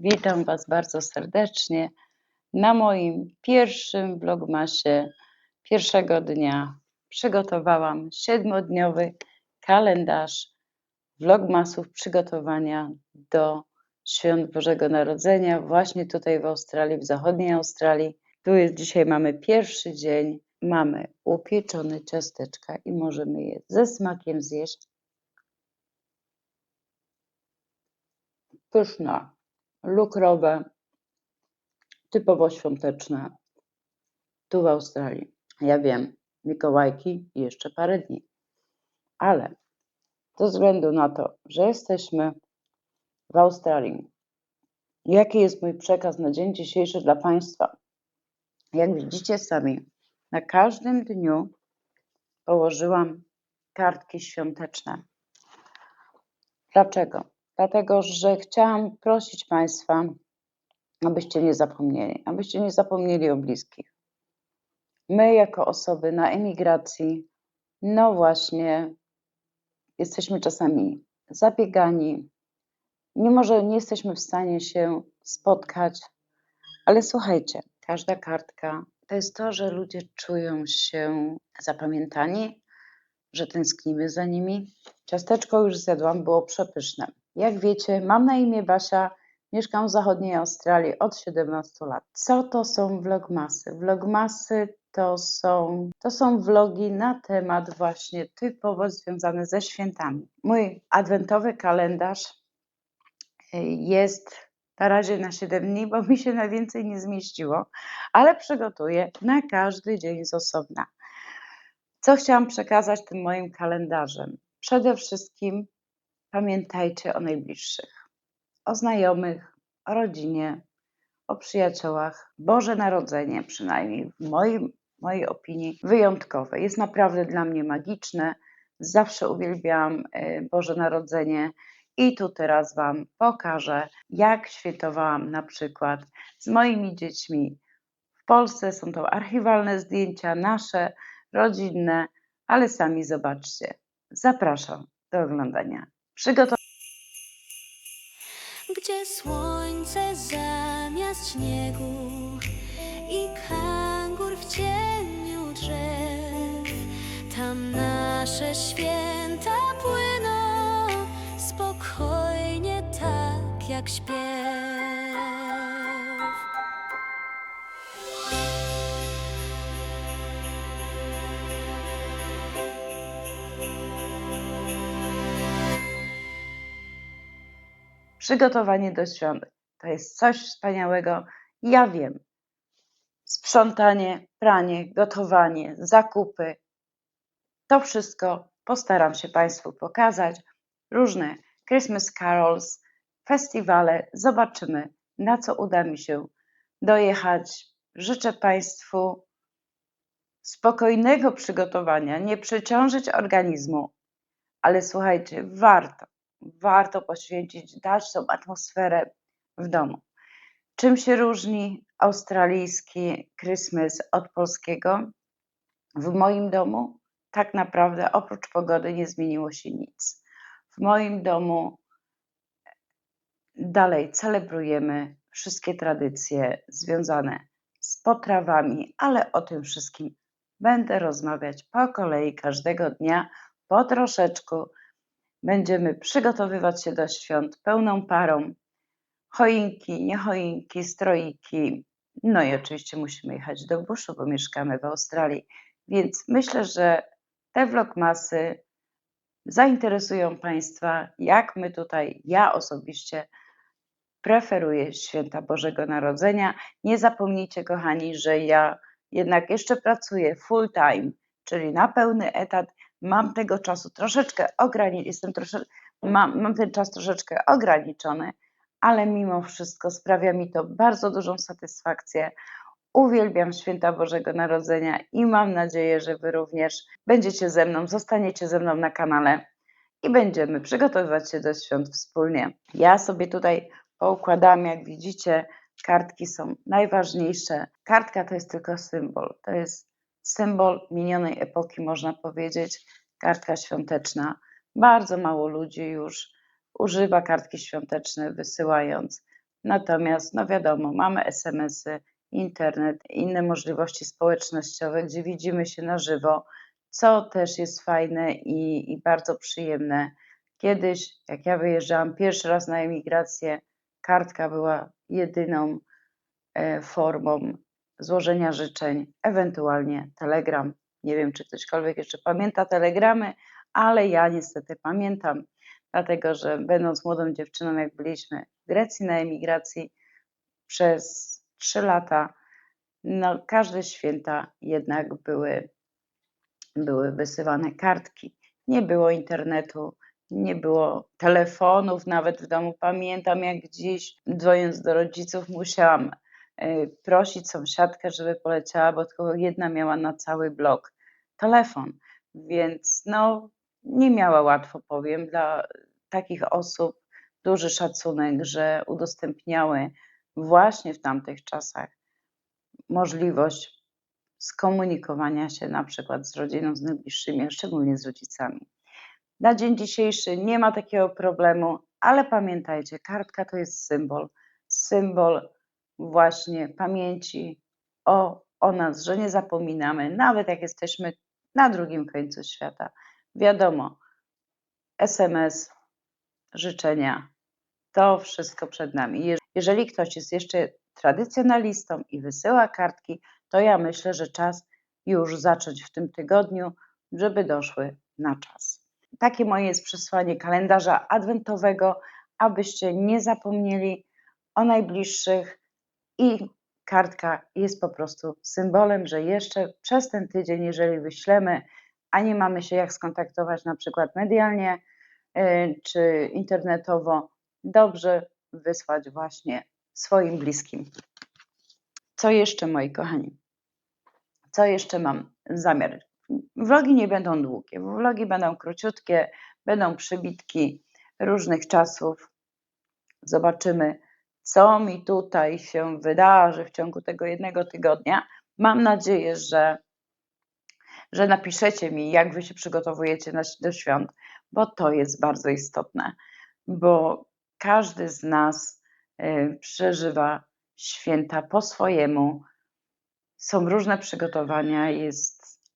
Witam Was bardzo serdecznie na moim pierwszym vlogmasie pierwszego dnia. Przygotowałam 7-dniowy kalendarz vlogmasów przygotowania do Świąt Bożego Narodzenia właśnie tutaj w Australii, w zachodniej Australii. Dzisiaj mamy pierwszy dzień, mamy upieczone ciasteczka i możemy je ze smakiem zjeść. Pyszne, lukrowe, typowo świąteczne tu w Australii. Ja wiem, Mikołajki i jeszcze parę dni, ale ze względu na to, że jesteśmy w Australii, jaki jest mój przekaz na dzień dzisiejszy dla Państwa? Jak widzicie sami, na każdym dniu położyłam kartki świąteczne. Dlaczego? Dlatego, że chciałam prosić Państwa, abyście nie zapomnieli o bliskich. My jako osoby na emigracji, no właśnie, jesteśmy czasami zabiegani, może nie jesteśmy w stanie się spotkać, ale słuchajcie, każda kartka to jest to, że ludzie czują się zapamiętani, że tęsknimy za nimi. Ciasteczko już zjadłam, było przepyszne. Jak wiecie, mam na imię Basia, mieszkam w zachodniej Australii od 17 lat. Co to są vlogmasy? Vlogmasy to są vlogi na temat właśnie typowo związane ze świętami. Mój adwentowy kalendarz jest na razie na 7 dni, bo mi się na więcej nie zmieściło, ale przygotuję na każdy dzień z osobna. Co chciałam przekazać tym moim kalendarzem? Przede wszystkim pamiętajcie o najbliższych, o znajomych, o rodzinie, o przyjaciołach. Boże Narodzenie, przynajmniej w mojej opinii, wyjątkowe. Jest naprawdę dla mnie magiczne. Zawsze uwielbiałam Boże Narodzenie i tu teraz Wam pokażę, jak świętowałam na przykład z moimi dziećmi. W Polsce są to archiwalne zdjęcia nasze, rodzinne, ale sami zobaczcie. Zapraszam do oglądania. Gdzie słońce zamiast śniegu i kangur w cieniu drzew, tam nasze święta płyną spokojnie, tak jak śpiew. Przygotowanie do świąt to jest coś wspaniałego. Ja wiem, sprzątanie, pranie, gotowanie, zakupy, to wszystko postaram się Państwu pokazać. Różne Christmas carols, festiwale. Zobaczymy, na co uda mi się dojechać. Życzę Państwu spokojnego przygotowania, nie przeciążyć organizmu, ale słuchajcie, warto poświęcić, dać tą atmosferę w domu. Czym się różni australijski Christmas od polskiego? W moim domu tak naprawdę oprócz pogody nie zmieniło się nic. W moim domu dalej celebrujemy wszystkie tradycje związane z potrawami, ale o tym wszystkim będę rozmawiać po kolei każdego dnia, po troszeczku. Będziemy przygotowywać się do świąt pełną parą. Choinki, nie choinki, stroiki. No i oczywiście musimy jechać do buszu, bo mieszkamy w Australii. Więc myślę, że te vlogmasy zainteresują Państwa, jak my tutaj, ja osobiście preferuję święta Bożego Narodzenia. Nie zapomnijcie, kochani, że ja jednak jeszcze pracuję full time, czyli na pełny etat. Mam tego czasu troszeczkę mam ten czas troszeczkę ograniczony, ale mimo wszystko sprawia mi to bardzo dużą satysfakcję. Uwielbiam święta Bożego Narodzenia i mam nadzieję, że Wy również będziecie ze mną, zostaniecie ze mną na kanale i będziemy przygotowywać się do świąt wspólnie. Ja sobie tutaj poukładam, jak widzicie, kartki są najważniejsze. Kartka to jest tylko symbol, to jest symbol minionej epoki, można powiedzieć, kartka świąteczna. Bardzo mało ludzi już używa kartki świątecznej, wysyłając Natomiast, no wiadomo, mamy SMS-y, internet, inne możliwości społecznościowe, gdzie widzimy się na żywo, co też jest fajne i bardzo przyjemne. Kiedyś, jak ja wyjeżdżałam pierwszy raz na emigrację, kartka była jedyną formą złożenia życzeń, ewentualnie telegram. Nie wiem, czy ktośkolwiek jeszcze pamięta telegramy, ale ja niestety pamiętam, dlatego że będąc młodą dziewczyną, jak byliśmy w Grecji na emigracji przez 3 lata, no każde święta jednak były wysyłane kartki. Nie było internetu, nie było telefonów nawet w domu. Pamiętam, jak dziś, dzwoniąc do rodziców, musiałam prosić sąsiadkę, żeby poleciała, bo tylko jedna miała na cały blok telefon. Więc no, nie miała łatwo, powiem. Dla takich osób duży szacunek, że udostępniały właśnie w tamtych czasach możliwość skomunikowania się na przykład z rodziną, z najbliższymi, a szczególnie z rodzicami. Na dzień dzisiejszy nie ma takiego problemu, ale pamiętajcie, kartka to jest symbol właśnie pamięci o nas, że nie zapominamy, nawet jak jesteśmy na drugim końcu świata. Wiadomo, SMS, życzenia, to wszystko przed nami. Jeżeli ktoś jest jeszcze tradycjonalistą i wysyła kartki, to ja myślę, że czas już zacząć w tym tygodniu, żeby doszły na czas. Takie moje jest przesłanie kalendarza adwentowego, abyście nie zapomnieli o najbliższych i kartka jest po prostu symbolem, że jeszcze przez ten tydzień, jeżeli wyślemy, a nie mamy się jak skontaktować na przykład medialnie czy internetowo, dobrze wysłać właśnie swoim bliskim. Co jeszcze, moi kochani? Co jeszcze mam zamiar? Vlogi nie będą długie, vlogi będą króciutkie, będą przybitki różnych czasów. Zobaczymy, co mi tutaj się wydarzy w ciągu tego jednego tygodnia. Mam nadzieję, że napiszecie mi, jak wy się przygotowujecie do świąt, bo to jest bardzo istotne, bo każdy z nas przeżywa święta po swojemu. Są różne przygotowania,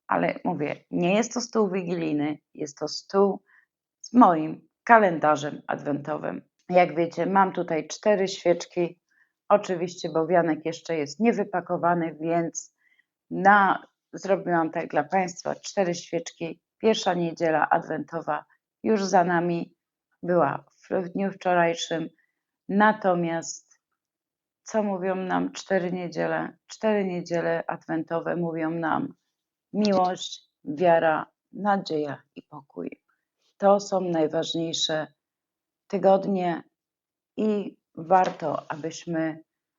ale mówię, nie jest to stół wigilijny, jest to stół z moim kalendarzem adwentowym. Jak wiecie, mam tutaj 4 świeczki, oczywiście, bo wianek jeszcze jest niewypakowany, więc zrobiłam tak dla Państwa 4 świeczki. Pierwsza niedziela adwentowa już za nami, była w dniu wczorajszym, natomiast co mówią nam 4 niedziele? 4 niedziele adwentowe mówią nam miłość, wiara, nadzieja i pokój. To są najważniejsze tygodnie i warto,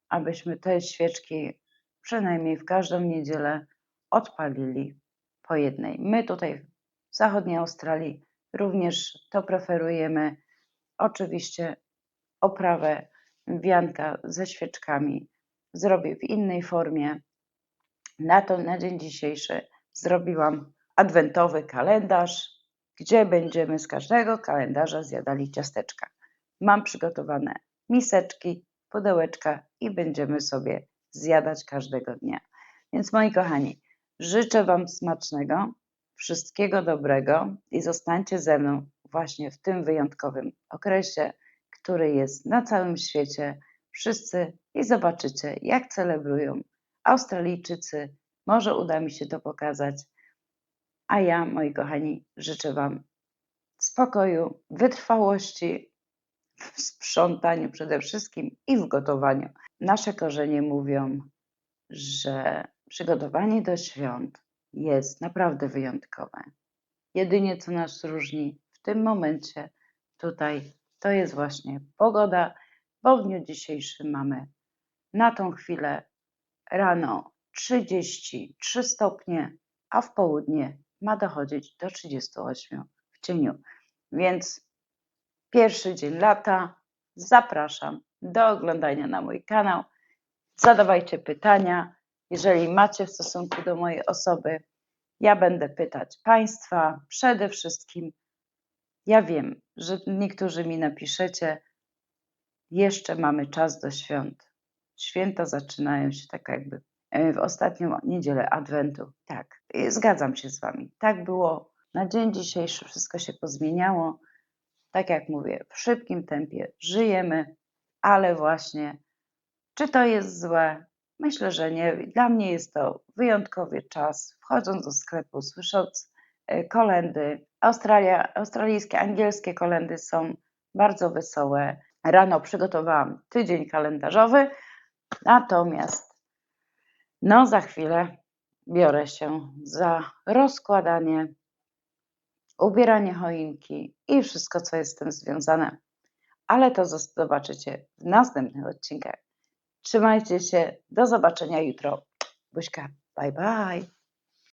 abyśmy te świeczki przynajmniej w każdą niedzielę odpalili po jednej. My tutaj w zachodniej Australii również to preferujemy. Oczywiście oprawę wianka ze świeczkami zrobię w innej formie. Na dzień dzisiejszy zrobiłam adwentowy kalendarz, gdzie będziemy z każdego kalendarza zjadali ciasteczka. Mam przygotowane miseczki, pudełeczka i będziemy sobie zjadać każdego dnia. Więc moi kochani, życzę Wam smacznego, wszystkiego dobrego i zostańcie ze mną właśnie w tym wyjątkowym okresie, który jest na całym świecie. Wszyscy i zobaczycie, jak celebrują Australijczycy. Może uda mi się to pokazać. A ja, moi kochani, życzę Wam spokoju, wytrwałości w sprzątaniu przede wszystkim i w gotowaniu. Nasze korzenie mówią, że przygotowanie do świąt jest naprawdę wyjątkowe. Jedynie co nas różni w tym momencie tutaj, to jest właśnie pogoda, bo w dniu dzisiejszym mamy na tą chwilę rano 33 stopnie, a w południe ma dochodzić do 38 w cieniu. Więc pierwszy dzień lata. Zapraszam do oglądania na mój kanał. Zadawajcie pytania, jeżeli macie w stosunku do mojej osoby. Ja będę pytać Państwa przede wszystkim. Ja wiem, że niektórzy mi napiszecie, Jeszcze mamy czas do świąt. Święta zaczynają się tak jakby w ostatnią niedzielę Adwentu. Tak, zgadzam się z Wami. Tak było. Na dzień dzisiejszy wszystko się pozmieniało. Tak jak mówię, w szybkim tempie żyjemy, ale właśnie, czy to jest złe? Myślę, że nie. Dla mnie jest to wyjątkowy czas. Wchodząc do sklepu, słysząc kolendy, australijskie, angielskie kolendy są bardzo wesołe. Rano przygotowałam tydzień kalendarzowy, natomiast no za chwilę biorę się za rozkładanie, ubieranie choinki i wszystko, co jest z tym związane. Ale to zobaczycie w następnych odcinkach. Trzymajcie się, do zobaczenia jutro. Buźka, bye bye.